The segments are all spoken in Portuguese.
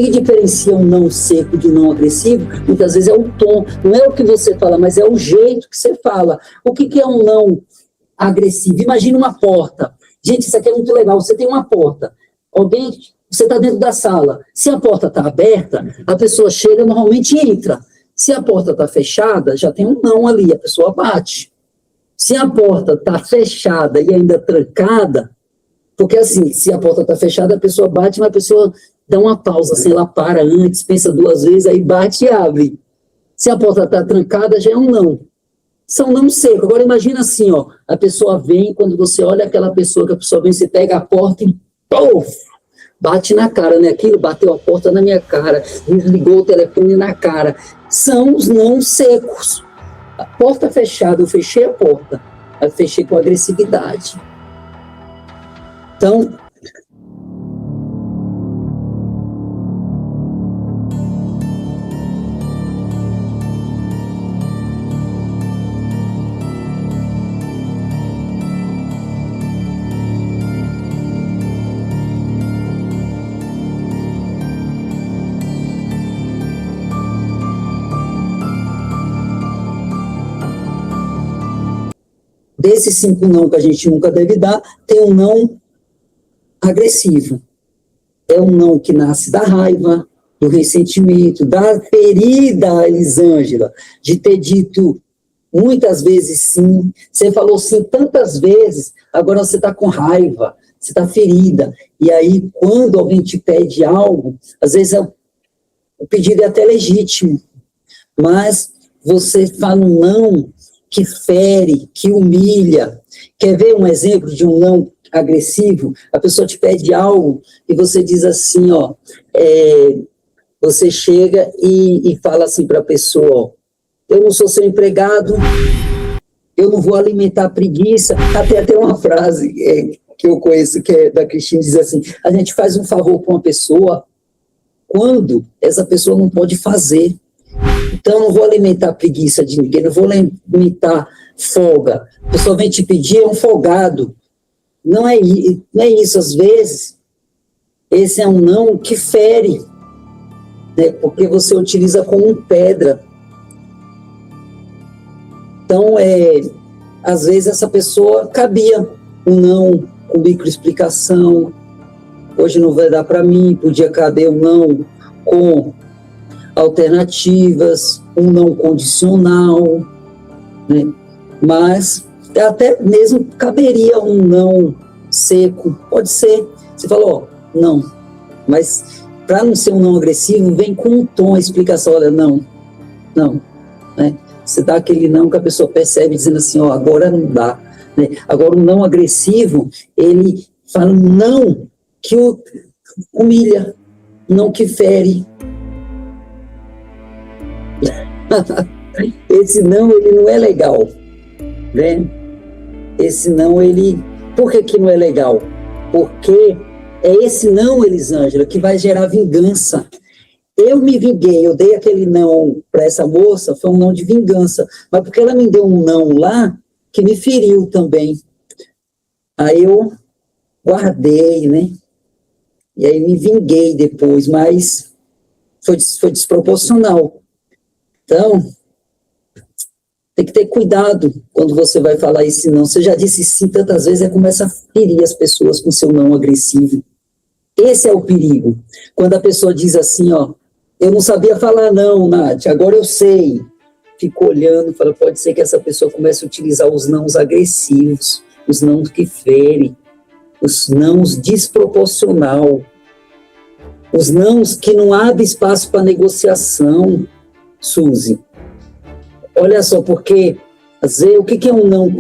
que diferencia um não seco de um não agressivo? Muitas vezes é o tom, não é o que você fala, mas é o jeito que você fala. O que é um não agressivo? Imagina uma porta. Gente, isso aqui é muito legal. Você tem uma porta. Você está dentro da sala. Se a porta está aberta, a pessoa chega, normalmente entra. Se a porta está fechada, já tem um não ali, a pessoa bate. Se a porta está fechada e ainda trancada, porque assim, se a porta está fechada, a pessoa bate, mas a pessoa dá uma pausa, assim, ela para antes, pensa 2 vezes, aí bate e abre. Se a porta está trancada, já é um não. São não seco. Agora imagina assim, ó, a pessoa vem, quando você olha aquela pessoa, que a pessoa vem, você pega a porta e puf, bate na cara, né? Aquilo bateu a porta na minha cara, desligou o telefone na cara. São os não secos. A porta fechada, eu fechei a porta, eu fechei com agressividade. Então, desses 5 não que a gente nunca deve dar, tem um não agressivo. É um não que nasce da raiva, do ressentimento, da ferida, Elisângela, de ter dito muitas vezes sim. Você falou sim tantas vezes, agora você está com raiva, você está ferida. E aí, quando alguém te pede algo, às vezes o pedido é até legítimo, mas você fala um não que fere, que humilha. Quer ver um exemplo de um não agressivo? A pessoa te pede algo e você diz assim, ó, você chega e fala assim para a pessoa, ó, eu não sou seu empregado, eu não vou alimentar a preguiça. Até uma frase que eu conheço, que é da Cristina, diz assim, a gente faz um favor para uma pessoa quando essa pessoa não pode fazer. Então, eu não vou alimentar a preguiça de ninguém, não vou alimentar folga. A pessoa vem te pedir, é um folgado. Não é isso, às vezes. Esse é um não que fere, né, porque você utiliza como pedra. Então, às vezes, essa pessoa cabia um não com microexplicação. Hoje não vai dar para mim, podia caber um não com alternativas, um não condicional, né? Mas até mesmo caberia um não seco, pode ser. Você falou, ó, não, mas para não ser um não agressivo, vem com um tom a explicação, olha, não, né? Você dá aquele não que a pessoa percebe dizendo assim, ó, agora não dá, né? Agora, um não agressivo, ele fala um não que o humilha, não que fere. Esse não, ele não é legal, né? Esse não, ele... Por que não é legal? Porque é esse não, Elisângela, que vai gerar vingança. Eu me vinguei, eu dei aquele não para essa moça, foi um não de vingança, mas porque ela me deu um não lá, que me feriu também. Aí eu guardei, né? E aí me vinguei depois, mas foi desproporcional. Então, tem que ter cuidado quando você vai falar esse não. Você já disse sim tantas vezes, começa a ferir as pessoas com seu não agressivo. Esse é o perigo. Quando a pessoa diz assim, ó, eu não sabia falar não, Nath, agora eu sei. Fico olhando, fala, pode ser que essa pessoa comece a utilizar os nãos agressivos, os nãos que ferem, os nãos desproporcional, os nãos que não abrem espaço para negociação, Suzy. Olha só, porque às vezes, o que é um não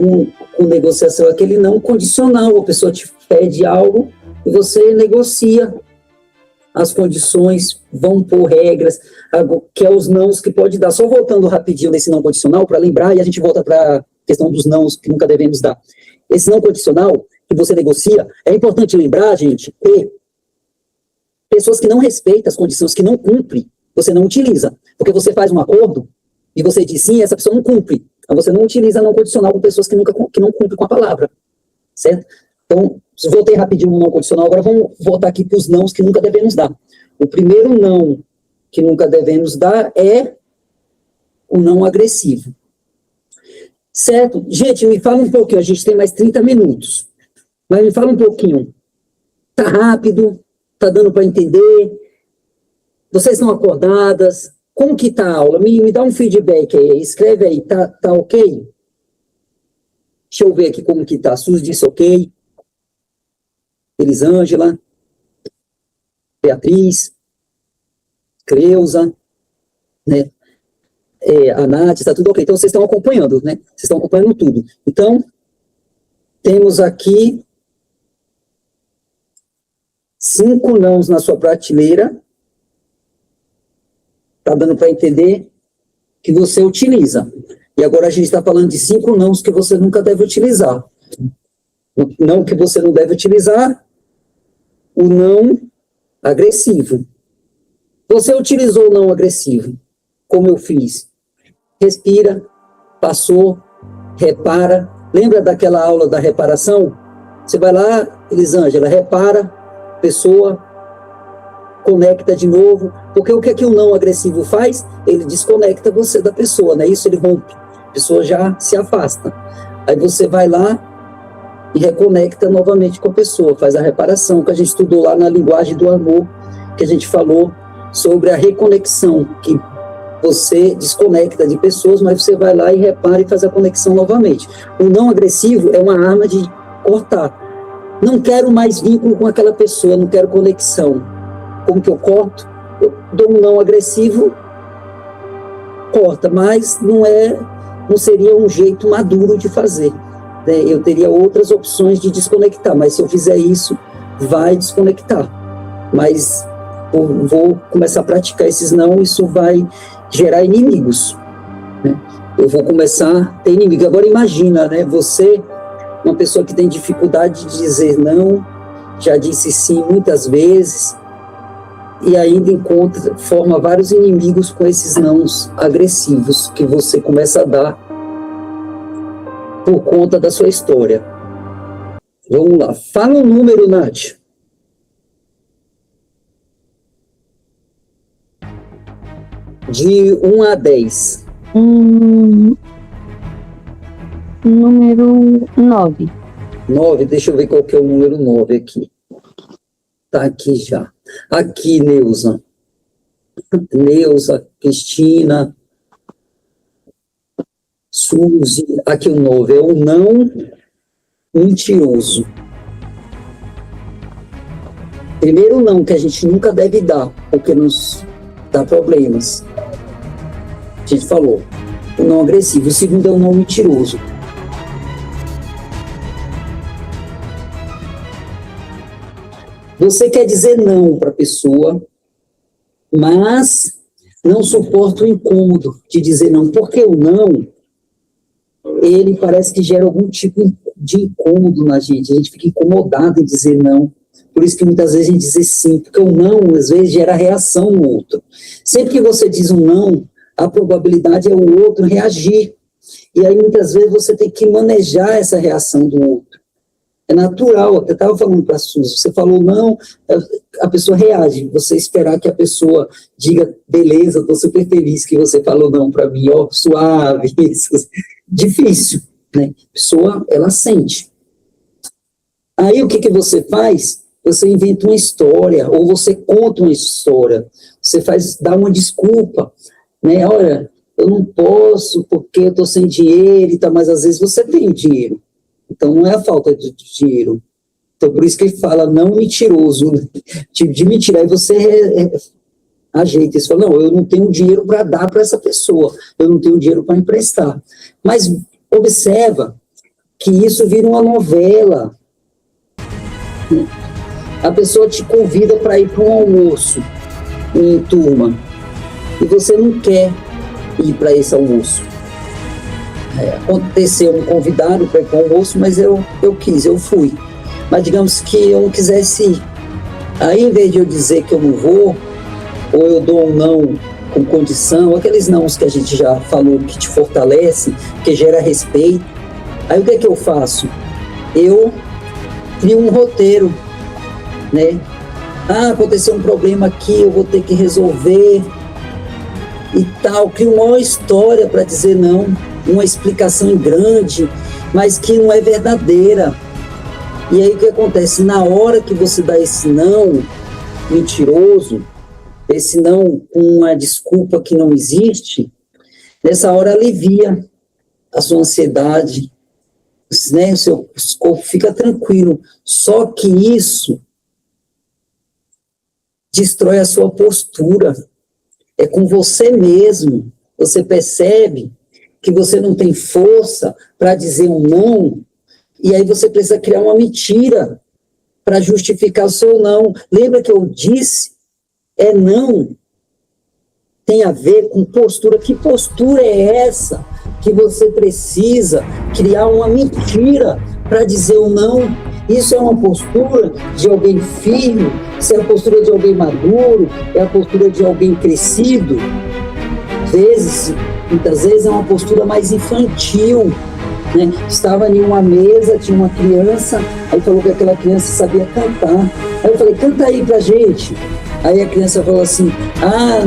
com negociação? Aquele não condicional, a pessoa te pede algo e você negocia as condições, vão por regras, que é os nãos que pode dar. Só voltando rapidinho nesse não condicional, para lembrar, e a gente volta para a questão dos nãos que nunca devemos dar. Esse não condicional que você negocia, é importante lembrar, gente, que pessoas que não respeitam as condições, que não cumprem, você não utiliza. Porque você faz um acordo e você diz sim, essa pessoa não cumpre. Então você não utiliza não condicional com pessoas que não cumprem com a palavra. Certo? Então, voltei rapidinho no não condicional, agora vamos voltar aqui para os nãos que nunca devemos dar. O primeiro não que nunca devemos dar é o não agressivo. Certo? Gente, me fala um pouquinho, a gente tem mais 30 minutos, mas me fala um pouquinho. Tá rápido? Tá dando para entender? Vocês estão acordadas? Como que tá a aula? Me dá um feedback aí, escreve aí, tá ok? Deixa eu ver aqui como que tá. Suzy disse ok. Elisângela, Beatriz, Creuza, né? A Nath, está tudo ok. Então, vocês estão acompanhando, né? Vocês estão acompanhando tudo. Então, temos aqui 5 nãos na sua prateleira. Está dando para entender que você utiliza. E agora a gente está falando de 5 nãos que você nunca deve utilizar. O não que você não deve utilizar, o não agressivo. Você utilizou o não agressivo, como eu fiz. Respira, passou, repara. Lembra daquela aula da reparação? Você vai lá, Elisângela, repara, pessoa, conecta de novo, porque o que é que o não agressivo faz? Ele desconecta você da pessoa, né? Isso ele rompe, a pessoa já se afasta. Aí você vai lá e reconecta novamente com a pessoa, faz a reparação, que a gente estudou lá na linguagem do amor, que a gente falou sobre a reconexão, que você desconecta de pessoas, mas você vai lá e repara e faz a conexão novamente. O não agressivo é uma arma de cortar. Não quero mais vínculo com aquela pessoa, não quero conexão. Como que eu corto? Eu dou um não agressivo, corta, mas não seria um jeito maduro de fazer, né? Eu teria outras opções de desconectar, mas se eu fizer isso, vai desconectar. Mas eu vou começar a praticar esses não, isso vai gerar inimigos, né? Eu vou começar a ter inimigo. Agora imagina, né? Você, uma pessoa que tem dificuldade de dizer não, já disse sim muitas vezes, e ainda forma vários inimigos com esses nãos agressivos que você começa a dar por conta da sua história. Vamos lá. Fala um número, Nath. De 1 a 10. Número 9. 9, deixa eu ver qual que é o número 9 aqui. Tá aqui já. Aqui, Neuza, Cristina, Suzy, aqui o 9 é o não mentiroso. Primeiro não, que a gente nunca deve dar, porque nos dá problemas. A gente falou, o não agressivo. O segundo é o não mentiroso. Você quer dizer não para a pessoa, mas não suporta o incômodo de dizer não, porque o não, ele parece que gera algum tipo de incômodo na gente, a gente fica incomodado em dizer não, por isso que muitas vezes a gente diz sim, porque o não, às vezes, gera reação no outro. Sempre que você diz um não, a probabilidade é o outro reagir, e aí muitas vezes você tem que manejar essa reação do outro. É natural, eu estava falando para a Suzy, você falou não, a pessoa reage, você esperar que a pessoa diga, beleza, estou super feliz que você falou não para mim, ó, suave, isso, difícil, né? A pessoa, ela sente. Aí o que você faz? Você inventa uma história, ou você conta uma história, você dá uma desculpa, né? Olha, eu não posso porque eu estou sem dinheiro e tal, mas às vezes você tem dinheiro. Então, não é a falta de dinheiro. Então, por isso que ele fala não mentiroso, tipo de mentira. Aí você ajeita isso, fala, não, eu não tenho dinheiro para dar para essa pessoa, eu não tenho dinheiro para emprestar. Mas observa que isso vira uma novela. A pessoa te convida para ir para um almoço em turma, e você não quer ir para esse almoço. Aconteceu, me convidaram para ir para o almoço, mas eu quis, eu fui. Mas digamos que eu não quisesse ir. Aí, em vez de eu dizer que eu não vou, ou eu dou um não com condição, aqueles nãos que a gente já falou, que te fortalece, que gera respeito, aí o que é que eu faço? Eu crio um roteiro, né? Aconteceu um problema aqui, eu vou ter que resolver e tal. Cria uma história para dizer não, uma explicação grande, mas que não é verdadeira. E aí o que acontece? Na hora que você dá esse não mentiroso, esse não com uma desculpa que não existe, nessa hora alivia a sua ansiedade, né? O seu corpo fica tranquilo. Só que isso destrói a sua postura. É com você mesmo. Você percebe que você não tem força para dizer um não, e aí você precisa criar uma mentira para justificar o seu não. Lembra que eu disse? Não tem a ver com postura. Que postura é essa que você precisa criar uma mentira para dizer um não? Isso é uma postura de alguém firme? Isso é a postura de alguém maduro? É a postura de alguém crescido? Muitas vezes é uma postura mais infantil, né? Estava em uma mesa, tinha uma criança, aí falou que aquela criança sabia cantar. Aí eu falei, canta aí pra gente. Aí a criança falou assim,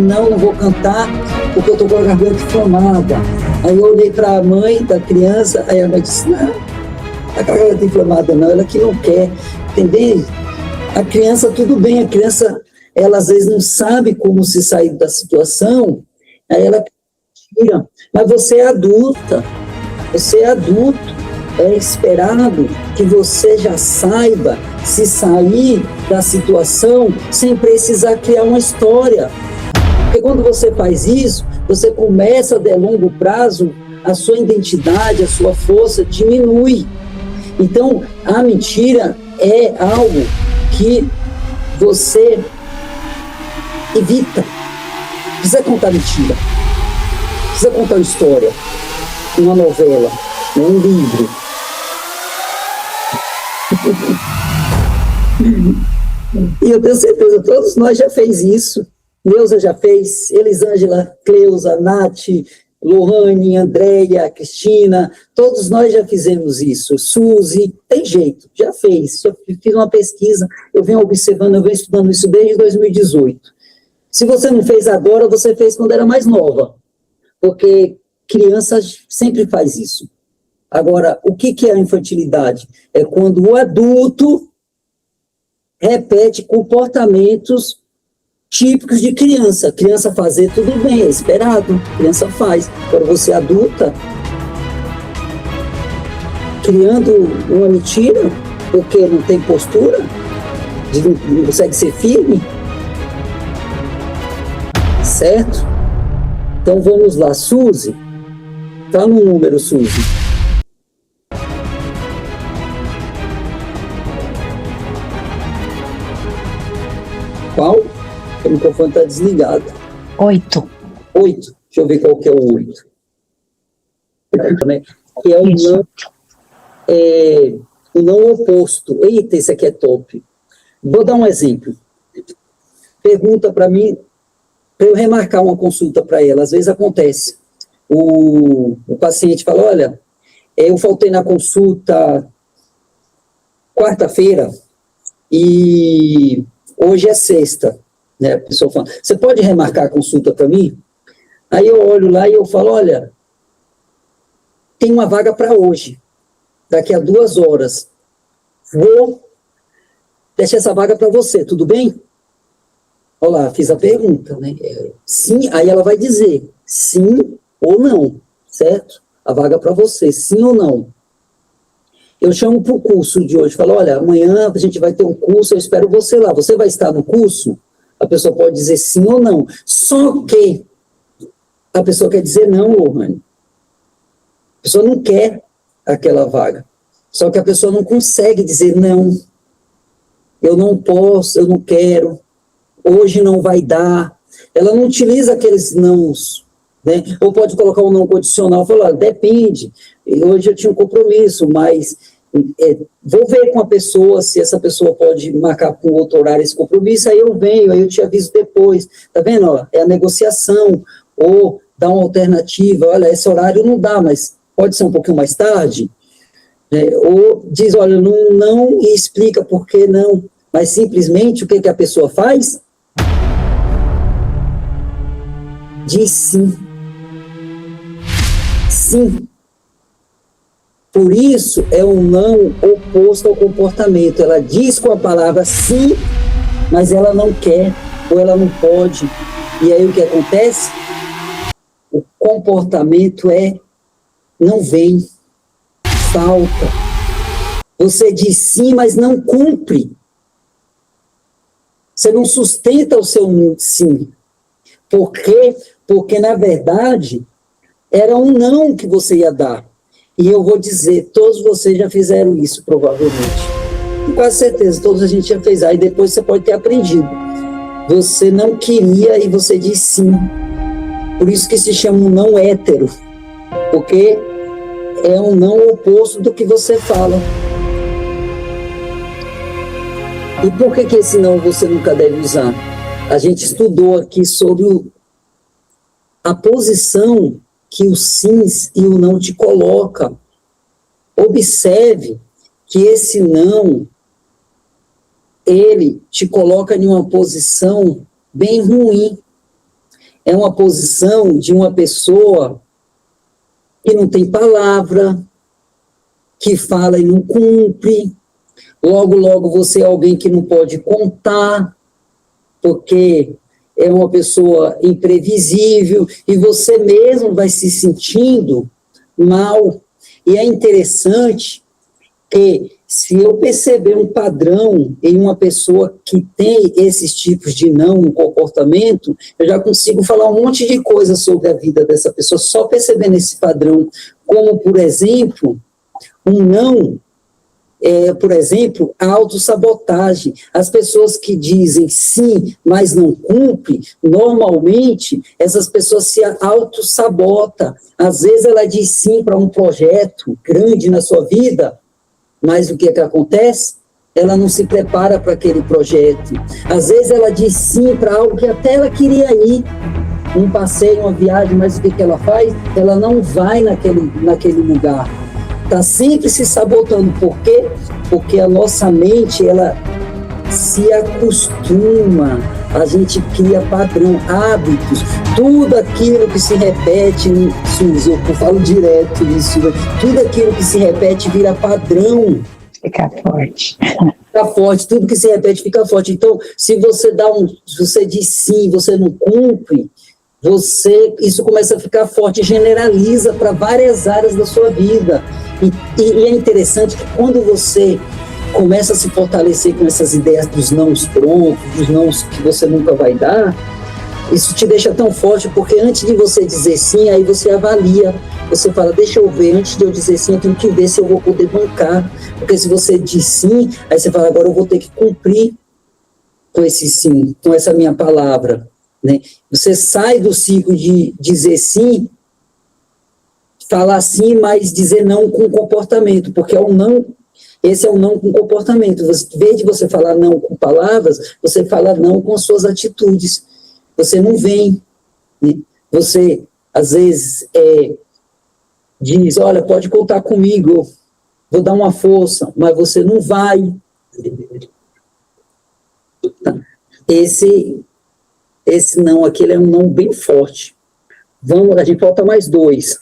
não vou cantar porque eu tô com a garganta inflamada. Aí eu olhei para a mãe da criança, aí a mãe disse, não, a garganta inflamada não, ela que não quer, entendeu? A criança, tudo bem, a criança, ela às vezes não sabe como se sair da situação, aí ela tira, mas você é adulta, você é adulto, é esperado que você já saiba se sair da situação sem precisar criar uma história. Porque quando você faz isso, você começa, de longo prazo, a sua identidade, a sua força diminui. Então, a mentira é algo que você evita. Precisa contar mentira. Precisa contar uma história, uma novela, um livro. E eu tenho certeza, todos nós já fez isso. Neuza já fez, Elisângela, Cleusa, Nath, Lohane, Andréia, Cristina, todos nós já fizemos isso. Suzy, tem jeito, já fez. Já fiz uma pesquisa, eu venho observando, eu venho estudando isso desde 2018. Se você não fez agora, você fez quando era mais nova, porque criança sempre faz isso. Agora, o que é a infantilidade? É quando o adulto repete comportamentos típicos de criança. Criança fazer, tudo bem, é esperado, criança faz. Agora, você adulta, criando uma mentira, porque não tem postura, não consegue ser firme, certo? Então, vamos lá, Suzy. Fala um número, Suzy. Qual? O microfone está desligado. 8. 8. Deixa eu ver qual que é o 8. Que é o não oposto. Eita, esse aqui é top. Vou dar um exemplo. Pergunta para mim, para eu remarcar uma consulta para ela. Às vezes acontece. O paciente fala, olha, eu faltei na consulta quarta-feira e hoje é sexta. Né? A pessoa fala, você pode remarcar a consulta para mim? Aí eu olho lá e eu falo, olha, tem uma vaga para hoje, daqui a 2 horas. Vou deixar essa vaga para você, tudo bem? Olha lá, fiz a pergunta, né? Sim, aí ela vai dizer sim ou não, certo? A vaga para você, sim ou não. Eu chamo para o curso de hoje, falo, olha, amanhã a gente vai ter um curso, eu espero você lá. Você vai estar no curso? A pessoa pode dizer sim ou não. Só que a pessoa quer dizer não, Lohane. A pessoa não quer aquela vaga. Só que a pessoa não consegue dizer não. Eu não posso, eu não quero. Hoje não vai dar. Ela não utiliza aqueles nãos, né? Ou pode colocar um não condicional, falar, depende. Hoje eu tinha um compromisso, mas vou ver com a pessoa se essa pessoa pode marcar com outro horário esse compromisso, aí eu venho, aí eu te aviso depois. Tá vendo? Ó, é a negociação, ou dá uma alternativa, olha, esse horário não dá, mas pode ser um pouquinho mais tarde. Ou diz, olha, não e explica por que não, mas simplesmente o que, que a pessoa faz? Diz sim. Sim. Por isso é um não oposto ao comportamento. Ela diz com a palavra sim, mas ela não quer, ou ela não pode. E aí o que acontece? O comportamento não vem, falta. Você diz sim, mas não cumpre. Você não sustenta o seu sim. Por quê? Porque, na verdade, era um não que você ia dar. E eu vou dizer, todos vocês já fizeram isso, provavelmente. Com quase certeza, todos a gente já fez. Aí depois você pode ter aprendido. Você não queria e você diz sim. Por isso que se chama um não hétero. Porque é um não oposto do que você fala. E por que esse não você nunca deve usar? A gente estudou aqui sobre a posição que o sim e o não te coloca. Observe que esse não, ele te coloca em uma posição bem ruim. É uma posição de uma pessoa que não tem palavra, que fala e não cumpre. Logo, logo você é alguém que não pode contar, porque é uma pessoa imprevisível, e você mesmo vai se sentindo mal. E é interessante que, se eu perceber um padrão em uma pessoa que tem esses tipos de não no comportamento, eu já consigo falar um monte de coisa sobre a vida dessa pessoa, só percebendo esse padrão. Como, por exemplo, um não... por exemplo, a autossabotagem. As pessoas que dizem sim, mas não cumprem, normalmente, essas pessoas se autossabotam. Às vezes ela diz sim para um projeto grande na sua vida, mas o que acontece? Ela não se prepara para aquele projeto. Às vezes ela diz sim para algo que até ela queria ir, um passeio, uma viagem, mas o que ela faz? Ela não vai naquele lugar. Está sempre se sabotando. Por quê? Porque a nossa mente, ela se acostuma, a gente cria padrão, hábitos, tudo aquilo que se repete, Suzy, eu falo direto isso, tudo aquilo que se repete vira padrão. Fica forte. Fica forte, tudo que se repete fica forte. Então, se você diz sim, você não cumpre, isso começa a ficar forte, generaliza para várias áreas da sua vida. E é interessante que quando você começa a se fortalecer com essas ideias dos nãos prontos, dos nãos que você nunca vai dar, isso te deixa tão forte, porque antes de você dizer sim, aí você avalia, você fala, deixa eu ver, antes de eu dizer sim, eu tenho que ver se eu vou poder bancar, porque se você diz sim, aí você fala, agora eu vou ter que cumprir com esse sim, com essa minha palavra. Né? Você sai do ciclo de dizer sim, falar sim, mas dizer não com comportamento, porque é um não, esse é um não com comportamento. Em vez de você falar não com palavras, você fala não com suas atitudes. Você não vem. Né? Você, às vezes, diz, olha, pode contar comigo, vou dar uma força, mas você não vai. Esse não, aquele é um não bem forte. A gente falta mais 2.